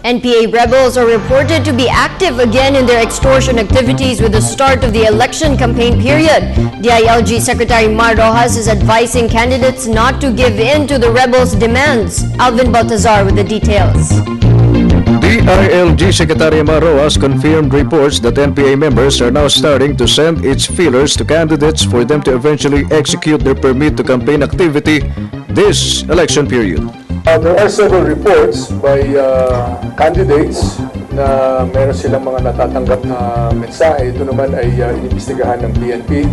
NPA rebels are reported to be active again in their extortion activities with the start of the election campaign period. DILG Secretary Mar Rojas is advising candidates not to give in to the rebels' demands. Alvin Baltazar with the details. DILG Secretary Mar Rojas confirmed reports that NPA members are now starting to send its feelers to candidates for them to eventually execute their permit to campaign activity this election period. There are several reports by candidates na meron silang mga natatanggap na mensahe. Ito naman ay inimbestigahan ng PNP.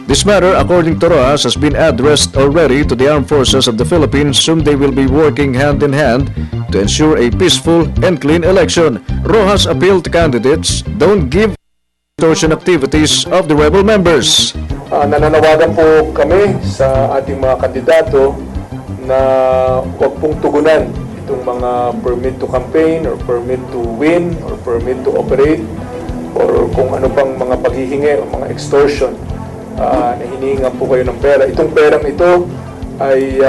This matter, according to Rojas, has been addressed already to the Armed Forces of the Philippines, whom they will be working hand in hand to ensure a peaceful and clean election. Rojas appealed to candidates, don't give extortion activities of the rebel members. Nananawagan po kami sa ating mga kandidato na huwag pong tugunan itong mga permit to campaign or permit to win or permit to operate or kung ano pang mga paghihingi o mga extortion na hinihingan po kayo ng pera. Itong perang ito ay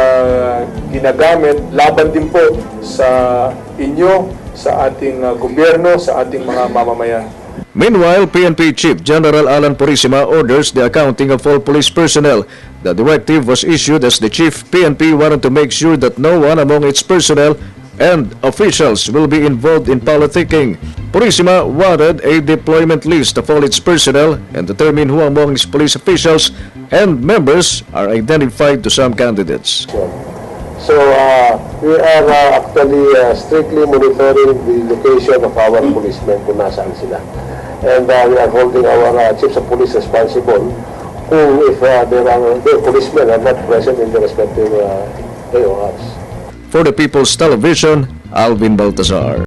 ginagamit laban din po sa inyo, sa ating gobyerno, sa ating mga mamamayan. Meanwhile, PNP Chief General Alan Purisima orders the accounting of all police personnel. The directive was issued as the Chief PNP wanted to make sure that no one among its personnel and officials will be involved in politicking. Purisima wanted a deployment list of all its personnel and determine who among its police officials and members are identified to some candidates. So we are actually strictly monitoring the location of our policemen kung nasaan sila. And we are holding our chiefs of police responsible who, if their policemen are not present in the respective AORs. For the People's Television, Alvin Baltazar.